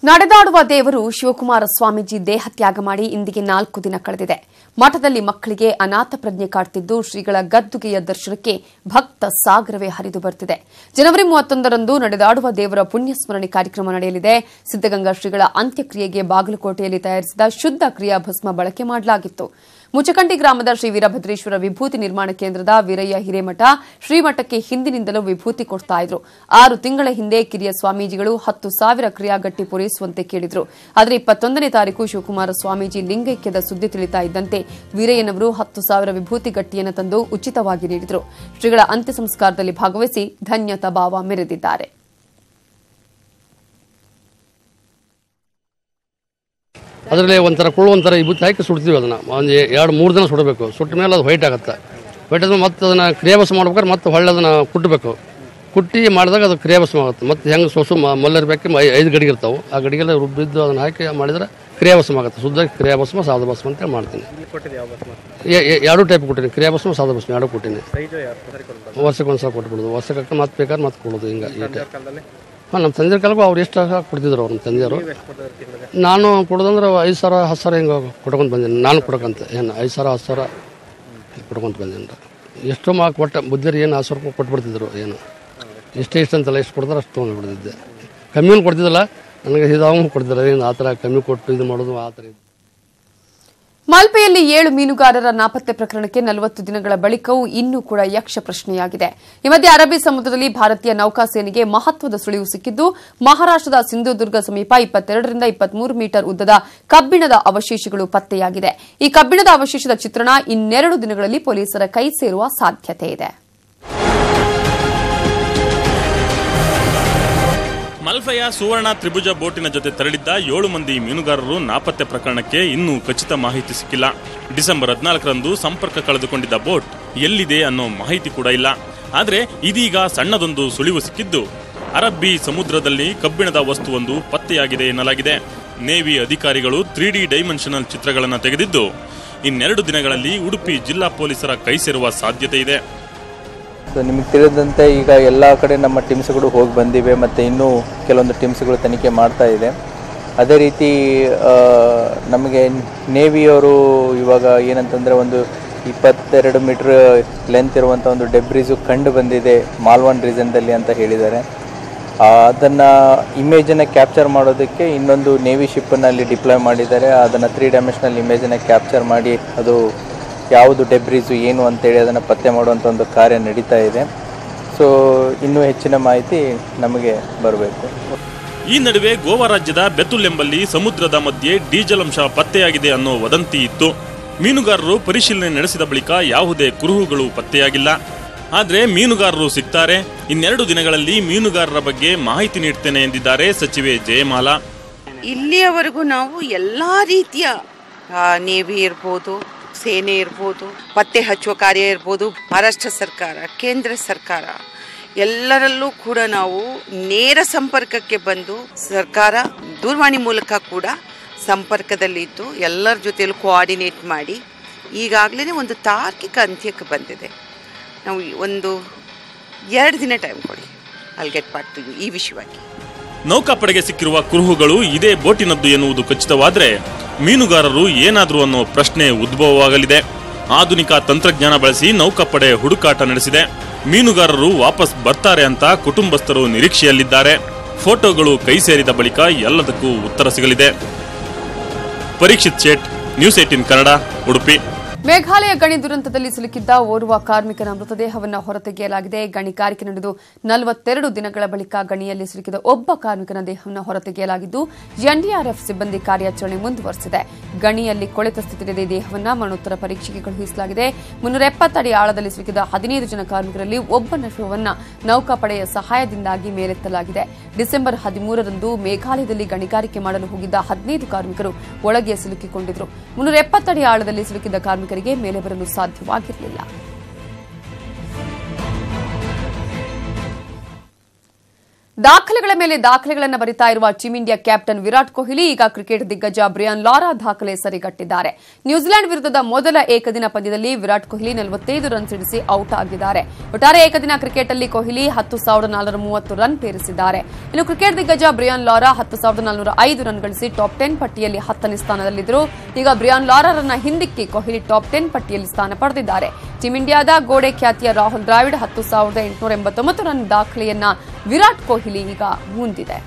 ನಡೆದಾಡುವ ದೇವರು ಶಿವಕುಮಾರ ಸ್ವಾಮೀಜಿ ದೇಹತ್ಯಾಗ ಮಾಡಿ ಇಂದಿಗೆ 4 ದಿನ ಕಳೆದಿದೆ. ಮಠದಲ್ಲಿ ಮಕ್ಕಳಿಗೆ ಅನಾಥ ಪ್ರಜ್ಞೆ ಕಾಡ್ತಿದ್ದು ಶ್ರೀಗಳ ಗದ್ದುಗೆಯ ದರ್ಶನಕ್ಕೆ ಭಕ್ತ ಸಾಗರವೇ ಹರಿದು ಬರ್ತಿದೆ. ಜನವರಿ 31ರಂದು ನಡೆದಾಡುವ ದೇವರ ಪುಣ್ಯಸ್ಮರಣೆ ಕಾರ್ಯಕ್ರಮ ನಡೆಯಲಿದೆ. ಸಿದ್ದಗಂಗಾ ಶ್ರೀಗಳ ಅಂತ್ಯಕ್ರಿಯೆಗೆ ಬಾಗಲಕೋಟೆಯಲ್ಲಿ ತಯಾರಿಸಿದ ಶುದ್ಧ ಕ್ರಿಯಾ ಭಸ್ಮ ಬಳಕೆ ಮಾಡಲಾಗಿತ್ತು. ಮುಚಕಂಡಿ ಗ್ರಾಮದ ಶ್ರೀ ವೀರಭದ್ರೇಶ್ವರ ವಿಭೂತಿ ನಿರ್ಮಾಣ ಕೇಂದ್ರದ ವೀರಯ್ಯ ಹಿರೇಮಠ ಶ್ರೀಮಠಕ್ಕೆ ಹಿಂದಿನಿಂದಲೂ ವಿಭೂತಿ ಕೊಡ್ತಾ ಇದ್ರು. 6 ತಿಂಗಳ ಹಿಂದೆ ಕಿರಿಯ ಸ್ವಾಮೀಜಿಗಳು 10,000 ಕ್ರಿಯಾಗಟ್ಟಿ ಪೂರೈಸುವಂತೆ ಕೇಳಿದ್ರು. ಆದರೆ 21ನೇ ತಾರೀಕು ಶಿವಕುಮಾರ ಸ್ವಾಮೀಜಿ ಲಿಂಗೈಕ್ಯದ ಸುದ್ದಿ ತಿಳಿತಾ ಇದ್ದಂತೆ ವೀರಯ್ಯನವರು 10,000 ವಿಭೂತಿ ಗಟ್ಟಿಯನ್ನು ತಂದು ಉಚಿತವಾಗಿ ನೀಡಿದರು. ಶ್ರೀಗಳ ಅಂತ್ಯ ಸಂಸ್ಕಾರದಲ್ಲಿ ಭಾಗವಹಿಸಿ ಧನ್ಯತಾ ಭಾವ ಮೆರೆದಿದ್ದಾರೆ. ಅದರಲ್ಲಿ ಒಂಥರ ವಿಭೂತಿ ಹಾಕಿ ಸುಡ್ತೀವಿ. ಅದನ್ನು ಒಂದು 2-3 ದಿನ ಸುಡಬೇಕು. ಸುಟ್ಟ ಮೇಲೆ ಅದು ವೈಟ್ ಆಗುತ್ತೆ. ವೈಟ್ ಆದ್ಮೇಲೆ ಮತ್ತೆ ಅದನ್ನು ಕ್ರಿಯಾಭಾಸ ಮಾಡ್ಬೇಕಾದ್ರೆ ಮತ್ತೆ ಹೊಳ್ಳೆ ಅದನ್ನು ಕುಟ್ಟಬೇಕು. ಕುಟ್ಟಿ ಮಾಡಿದಾಗ ಅದು ಕ್ರಿಯಾಭಾಸ ಆಗುತ್ತೆ. ಮತ್ತು ಹೆಂಗೆ ಸೊಸು ಮಲ್ಲರಿ ಬೇಕಿ 5 ಗಡಿಗೆ ಇರ್ತಾವೆ. ಆ ಗಡಿಗೆಲ್ಲ ರುಬ್ಬಿದ್ದು ಅದನ್ನು ಹಾಕಿ ಮಾಡಿದರೆ ಕ್ರಿಯಾಭಾಸ ಆಗುತ್ತೆ. ಶುದ್ಧ ಕ್ರಿಯಾಭಸ್ಮ ಸಾದ ಭಸ್ಮ ಅಂತೇಳಿ ಮಾಡ್ತೀನಿ. 2 ಟೈಪ್ ಕೊಟ್ಟಿನಿ, ಕ್ರಿಯಾಭಸ್ಮ ಸಾದ ಭಸ್ಮ 2 ಕೊಟ್ಟಿನಿ. ವರ್ಷಕ್ಕೊಂದ್ಸಲ ಕೊಟ್ಬಿಡೋದು. ವರ್ಷಕ್ಕೆ ಮತ್ತೆ ಬೇಕಾದ್ರೆ ಮತ್ತೆ ಕೊಡೋದು. ಹಿಂಗೆ ನಮ್ಮ ತಂದೆಯ ಕಾಲಕ್ಕೂ ಅವ್ರು ಎಷ್ಟು ಕೊಡ್ತಿದ್ರು. ನಮ್ಮ ತಂದೆಯವರು ನಾನು ಕೊಡೋದಂದ್ರೆ 5,000 10,000 ಹಿಂಗೆ ಕೊಟ್ಕೊಂಡು ಬಂದೀನಿ. ನಾನು ಕೊಡೋಕಂತ ಏನು 5,000 10,000 ಕೊಟ್ಕೊಂತ ಬಂದೀನಿ. ಎಷ್ಟೋ ಕೊಟ್ಟ ಬುದ್ಧಿರು ಏನು 10,000 ರೂಪಾಯಿ ಕೊಟ್ಬಿಡ್ತಿದ್ರು. ಏನು ಇಷ್ಟೇ ಅಂತಲ್ಲ, ಎಷ್ಟು ಕೊಡ್ತಾರೆ ಅಷ್ಟು ತೊಗೊಂಡ್ಬಿಡ್ತಿದ್ದೆ. ಕಮ್ಮಿನೂ ಕೊಡ್ತಿದ್ದಲ್ಲ, ನನಗೆ ಇದಾಗೂ ಕೊಡ್ತಿದ್ದಾರೆ. ಏನು ಆ ಥರ ಕಮ್ಮಿ ಕೊಟ್ಟು ಇದು ಮಾಡೋದು ಆ ಥರ. ಮಲ್ಪೆಯಲ್ಲಿ 7 ಮೀನುಗಾರರ ನಾಪತ್ತೆ ಪ್ರಕರಣಕ್ಕೆ 40 ದಿನಗಳ ಬಳಿಕವೂ ಇನ್ನೂ ಕೂಡ ಯಕ್ಷ ಪ್ರಶ್ನೆಯಾಗಿದೆ. ಈ ಮಧ್ಯೆ ಅರಬ್ಬಿ ಸಮುದ್ರದಲ್ಲಿ ಭಾರತೀಯ ನೌಕಾಸೇನೆಗೆ ಮಹತ್ವದ ಸುಳಿವು ಸಿಕ್ಕಿದ್ದು, ಮಹಾರಾಷ್ಟದ ಸಿಂಧುದುರ್ಗ ಸಮೀಪ 22ರಿಂದ 23 ಮೀಟರ್ ಉದ್ದದ ಕಬ್ಬಿಣದ ಅವಶೇಷಗಳು ಪತ್ತೆಯಾಗಿದೆ. ಈ ಕಬ್ಬಿಣದ ಅವಶೇಷದ ಚಿತ್ರಣ ಇನ್ನೆರಡು ದಿನಗಳಲ್ಲಿ ಪೊಲೀಸರ ಕೈ ಸೇರುವ ಸಾಧ್ಯತೆ ಇದೆ. ಮಲ್ಪೆಯ ಸುವರ್ಣ ತ್ರಿಭುಜ ಬೋಟಿನ ಜೊತೆ ತೆರಳಿದ್ದ 7 ಮಂದಿ ಮೀನುಗಾರರು ನಾಪತ್ತೆ ಪ್ರಕರಣಕ್ಕೆ ಇನ್ನೂ ಖಚಿತ ಮಾಹಿತಿ ಸಿಕ್ಕಿಲ್ಲ. ಡಿಸೆಂಬರ್ 14ರಂದು ಸಂಪರ್ಕ ಕಳೆದುಕೊಂಡಿದ್ದ ಬೋಟ್ ಎಲ್ಲಿದೆ ಅನ್ನೋ ಮಾಹಿತಿ ಕೂಡ ಇಲ್ಲ. ಆದರೆ ಇದೀಗ ಸಣ್ಣದೊಂದು ಸುಳಿವು ಸಿಕ್ಕಿದ್ದು, ಅರಬ್ಬಿ ಸಮುದ್ರದಲ್ಲಿ ಕಬ್ಬಿಣದ ವಸ್ತುವೊಂದು ಪತ್ತೆಯಾಗಿದೆ ಎನ್ನಲಾಗಿದೆ. ನೇವಿ ಅಧಿಕಾರಿಗಳು 3D ಡೈಮೆನ್ಷನಲ್ ಚಿತ್ರಗಳನ್ನು ತೆಗೆದಿದ್ದು, ಇನ್ನೆರಡು ದಿನಗಳಲ್ಲಿ ಉಡುಪಿ ಜಿಲ್ಲಾ ಪೊಲೀಸರ ಕೈ ಸೇರುವ ಸಾಧ್ಯತೆ ಇದೆ. ನಿಮಗೆ ತಿಳಿದಂತೆ ಈಗ ಎಲ್ಲ ಕಡೆ ನಮ್ಮ ಟೀಮ್ಸ್ಗಳು ಹೋಗಿ ಬಂದಿವೆ ಮತ್ತು ಇನ್ನೂ ಕೆಲವೊಂದು ಟೀಮ್ಸ್ಗಳು ತನಿಖೆ ಮಾಡ್ತಾ ಇದೆ. ಅದೇ ರೀತಿ ನಮಗೆ ನೇವಿಯವರು ಇವಾಗ ಏನಂತಂದರೆ ಒಂದು 22 ಮೀಟ್ರ್ ಲೆಂತ್ ಇರುವಂಥ ಒಂದು ಡೆಬ್ರೀಸು ಕಂಡು ಬಂದಿದೆ ಮಾಲ್ವಾನ್ ರೀಜನ್ದಲ್ಲಿ ಅಂತ ಹೇಳಿದ್ದಾರೆ. ಅದನ್ನು ಇಮೇಜನ್ನು ಕ್ಯಾಪ್ಚರ್ ಮಾಡೋದಕ್ಕೆ ಇನ್ನೊಂದು ನೇವಿ ಶಿಪ್ಪನ್ನು ಡಿಪ್ಲಾಯ್ ಮಾಡಿದ್ದಾರೆ. ಅದನ್ನು 3 ಡೈಮೆನ್ಷನಲ್ ಇಮೇಜನ್ನು ಕ್ಯಾಪ್ಚರ್ ಮಾಡಿ ಅದು ಯಾವುದು ಡೆಬ್ರೀಸು ಏನು ಅಂತೇಳಿ ಅದನ್ನು ಪತ್ತೆ ಮಾಡುವಂಥ ಒಂದು ಕಾರ್ಯ ನಡೀತಾ ಇದೆ. ಸೊ ಇನ್ನೂ ಹೆಚ್ಚಿನ ಮಾಹಿತಿ ನಮಗೆ ಬರಬೇಕು. ಈ ನಡುವೆ ಗೋವಾ ರಾಜ್ಯದ ಬೆತುಲ್ ಎಂಬಲ್ಲಿ ಸಮುದ್ರದ ಮಧ್ಯೆ ಡೀಸೆಲ್ ಅಂಶ ಪತ್ತೆಯಾಗಿದೆ ಅನ್ನೋ ವದಂತಿ ಇತ್ತು. ಮೀನುಗಾರರು ಪರಿಶೀಲನೆ ನಡೆಸಿದ ಬಳಿಕ ಯಾವುದೇ ಕುರುಹುಗಳು ಪತ್ತೆಯಾಗಿಲ್ಲ. ಆದರೆ ಮೀನುಗಾರರು ಸಿಗ್ತಾರೆ. ಇನ್ನೆರಡು ದಿನಗಳಲ್ಲಿ ಮೀನುಗಾರರ ಬಗ್ಗೆ ಮಾಹಿತಿ ನೀಡ್ತೇನೆ ಎಂದಿದ್ದಾರೆ ಸಚಿವೆ ಜಯಮಾಲಾ. ಇಲ್ಲಿಯವರೆಗೂ ನಾವು ಎಲ್ಲ ರೀತಿಯ ನೇವಿ ಇರ್ಬೋದು, ಸೇನೆ ಇರ್ಬೋದು, ಪತ್ತೆ ಹಚ್ಚುವ ಕಾರ್ಯ ಇರ್ಬೋದು, ಮಹಾರಾಷ್ಟ್ರ ಸರ್ಕಾರ, ಕೇಂದ್ರ ಸರ್ಕಾರ ಎಲ್ಲರಲ್ಲೂ ಕೂಡ ನಾವು ನೇರ ಸಂಪರ್ಕಕ್ಕೆ ಬಂದು ಸರ್ಕಾರ ದೂರವಾಣಿ ಮೂಲಕ ಕೂಡ ಸಂಪರ್ಕದಲ್ಲಿದ್ದು ಎಲ್ಲರ ಜೊತೆಯಲ್ಲೂ ಕೋಆರ್ಡಿನೇಟ್ ಮಾಡಿ ಈಗಾಗಲೇ ಒಂದು ತಾರ್ಕಿಕ ಅಂತ್ಯಕ್ಕೆ ಬಂದಿದೆ. ನಾವು ಒಂದು 2 ದಿನ ಟೈಮ್ ಕೊಡಿ, I'll get back to you ಈ ವಿಷಯವಾಗಿ. ನೌಕಾಪಡೆಗೆ ಸಿಕ್ಕಿರುವ ಕುರುಹುಗಳು ಇದೇ ಬೋಟಿನದ್ದು ಎನ್ನುವುದು ಖಚಿತವಾದರೆ ಮೀನುಗಾರರು ಏನಾದರೂ ಅನ್ನೋ ಪ್ರಶ್ನೆ ಉದ್ಭವವಾಗಲಿದೆ. ಆಧುನಿಕ ತಂತ್ರಜ್ಞಾನ ಬಳಸಿ ನೌಕಾಪಡೆ ಹುಡುಕಾಟ ನಡೆಸಿದೆ. ಮೀನುಗಾರರು ವಾಪಸ್ ಬರ್ತಾರೆ ಅಂತ ಕುಟುಂಬಸ್ಥರು ನಿರೀಕ್ಷೆಯಲ್ಲಿದ್ದಾರೆ. ಫೋಟೋಗಳು ಕೈ ಸೇರಿದ ಬಳಿಕ ಎಲ್ಲದಕ್ಕೂ ಉತ್ತರ ಸಿಗಲಿದೆ. ಪರೀಕ್ಷಿತ್ ಶೇಟ್, ನ್ಯೂಸ್ 18 ಕನ್ನಡ, ಉಡುಪಿ. ಮೇಘಾಲಯ ಗಣಿ ದುರಂತದಲ್ಲಿ ಸಿಲುಕಿದ್ದ ಓರ್ವ ಕಾರ್ಮಿಕನ ಮೃತದೇಹವನ್ನು ಹೊರತೆಗೆಯಲಾಗಿದೆ. ಗಣಿಗಾರಿಕೆ ನಡೆದು 42 ದಿನಗಳ ಬಳಿಕ ಗಣಿಯಲ್ಲಿ ಸಿಲುಕಿದ ಒಬ್ಬ ಕಾರ್ಮಿಕನ ದೇಹವನ್ನು ಹೊರತೆಗೆಯಲಾಗಿದ್ದು ಎನ್ಡಿಆರ್ಎಫ್ ಸಿಬ್ಬಂದಿ ಕಾರ್ಯಾಚರಣೆ ಮುಂದುವರೆಸಿದೆ. ಗಣಿಯಲ್ಲಿ ಕೊಳೆತ ಸ್ಥಿತಿಯಲ್ಲಿ ದೇಹವನ್ನು ಮರಣೋತ್ತರ ಪರೀಕ್ಷೆಗೆ ಕಳುಹಿಸಲಾಗಿದೆ. 370 ಅಡಿ ಆಳದಲ್ಲಿ ಸಿಲುಕಿದ 15 ಜನ ಕಾರ್ಮಿಕರಲ್ಲಿ ಒಬ್ಬನ ಶವವನ್ನು ನೌಕಾಪಡೆಯ ಸಹಾಯದಿಂದಾಗಿ ಮೇಲೆತ್ತಲಾಗಿದೆ. ಡಿಸೆಂಬರ್ 13ರಂದು ಮೇಘಾಲಯದಲ್ಲಿ ಗಣಿಗಾರಿಕೆ ಮಾಡಲು ಹೋಗಿದ್ದ 15 ಕಾರ್ಮಿಕರು ಒಳಗೆ ಸಿಲುಕಿಕೊಂಡಿದ್ದರು. 370 ಅಡಿ ಆಳದಲ್ಲಿ ಸಿಲುಕಿದ್ದ ಕಾರ್ಮಿಕರಿಗೆ ಮೇಲೆ ಬರಲು ಸಾಧ್ಯವಾಗಿರಲಿಲ್ಲ. ದಾಖಲೆಗಳ ಮೇಲೆ ದಾಖಲೆಗಳನ್ನು ಬರಿತಾ ಇರುವ team India captain Virat Kohli ಈಗ ಕ್ರಿಕೆಟ್ ದಿಗ್ಗಜ ಬ್ರಿಯಾನ್ ಲಾರಾ ದಾಖಲೆ ಸರಿಗಟ್ಟಿದ್ದಾರೆ. ನ್ಯೂಜಿಲೆಂಡ್ ವಿರುದ್ಧದ ಮೊದಲ ಏಕದಿನ ಪಂದ್ಯದಲ್ಲಿ ವಿರಾಟ್ ಕೊಹ್ಲಿ 45 ರನ್ ಸಿಡಿಸಿ ಔಟ್ ಆಗಿದ್ದಾರೆ. ಒಟ್ಟಾರೆ ಏಕದಿನ ಕ್ರಿಕೆಟ್ನಲ್ಲಿ ಕೊಹ್ಲಿ 10,430 ರನ್ ಪೇರಿಸಿದ್ದಾರೆ. ಇನ್ನು ಕ್ರಿಕೆಟ್ ದಿಗ್ಗಜ ಬ್ರಿಯಾನ್ ಲಾರಾ 10,405 ರನ್ ಗಳಿಸಿ ಟಾಪ್ 10 ಪಟ್ಟಿಯಲ್ಲಿ 10ನೇ ಸ್ಥಾನದಲ್ಲಿದ್ದರು. ಈಗ ಬ್ರಿಯಾನ್ ಲಾರಾರನ್ನ ಹಿಂದಿಕ್ಕಿ ಕೊಹ್ಲಿ ಟಾಪ್ 10 ಪಟ್ಟಿಯಲ್ಲಿ ಸ್ಥಾನ ಪಡೆದಿದ್ದಾರೆ. ಟೀಂ ಇಂಡಿಯಾದ ಗೋಡೆ ಖ್ಯಾತಿಯ ರಾಹುಲ್ ದ್ರಾವಿಡ್ 10,889 ರನ್ ದಾಖಲೆಯನ್ನ ವಿರಾಟ್ ಕೊಹ್ಲಿ ಈಗ ಮುಂದಿದೆ.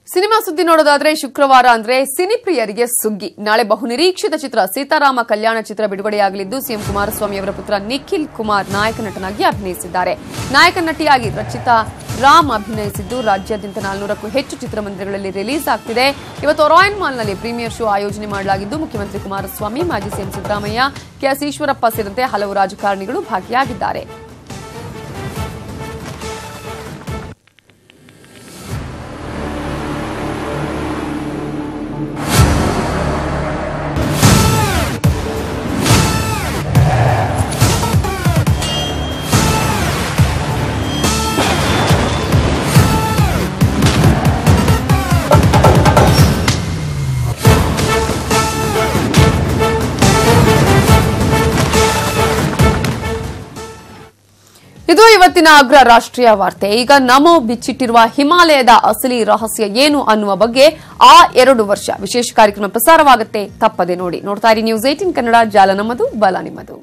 ಸಿನಿಮಾ ಸುದ್ದಿ ನೋಡೋದಾದ್ರೆ ಶುಕ್ರವಾರ ಅಂದ್ರೆ ಸಿನಿಪ್ರಿಯರಿಗೆ ಸುಗ್ಗಿ. ನಾಳೆ ಬಹುನಿರೀಕ್ಷಿತ ಚಿತ್ರ ಸೀತಾರಾಮ ಕಲ್ಯಾಣ ಚಿತ್ರ ಬಿಡುಗಡೆಯಾಗಲಿದ್ದು ಸಿಎಂ ಕುಮಾರಸ್ವಾಮಿ ಅವರ ಪುತ್ರ ನಿಖಿಲ್ ಕುಮಾರ್ ನಾಯಕ ನಟನಾಗಿ ಅಭಿನಯಿಸಿದ್ದಾರೆ. ನಾಯಕ ನಟಿಯಾಗಿ ರಚಿತಾ ರಾಮ್ ಅಭಿನಯಿಸಿದ್ದು ರಾಜ್ಯಾದ್ಯಂತ 400ಕ್ಕೂ ಹೆಚ್ಚು ಚಿತ್ರಮಂದಿರಗಳಲ್ಲಿ ರಿಲೀಸ್ ಆಗ್ತಿದೆ. ಇವತ್ತು ಒರಾಯನ್ ಮಾಲ್ನಲ್ಲಿ ಪ್ರೀಮಿಯರ್ ಶೋ ಆಯೋಜನೆ ಮಾಡಲಾಗಿದ್ದು ಮುಖ್ಯಮಂತ್ರಿ ಕುಮಾರಸ್ವಾಮಿ, ಮಾಜಿ ಸಿಎಂ ಸಿದ್ದರಾಮಯ್ಯ, ಕೆಎಸ್ ಈಶ್ವರಪ್ಪ ಸೇರಿದಂತೆ ಹಲವು ರಾಜಕಾರಣಿಗಳು ಭಾಗಿಯಾಗಿದ್ದಾರೆ. ಇದು ಇವತ್ತಿನ ಅಗ್ರ ರಾಷ್ಟ್ರೀಯ ವಾರ್ತೆ. ಈಗ ನಮೋ ಬಿಚ್ಚಿಟ್ಟಿರುವ ಹಿಮಾಲಯದ ಅಸಲಿ ರಹಸ್ಯ ಏನು ಅನ್ನುವ ಬಗ್ಗೆ ಆ 2 ವರ್ಷ ವಿಶೇಷ ಕಾರ್ಯಕ್ರಮ ಪ್ರಸಾರವಾಗುತ್ತೆ. ತಪ್ಪದೆ ನೋಡಿ. ನೋಡ್ತಾ ಇರಿ ನ್ಯೂಸ್ 18 ಕನ್ನಡ. ಜಾಲ ನಮ್ಮದು, ಬಲ ನಿಮ್ಮದು.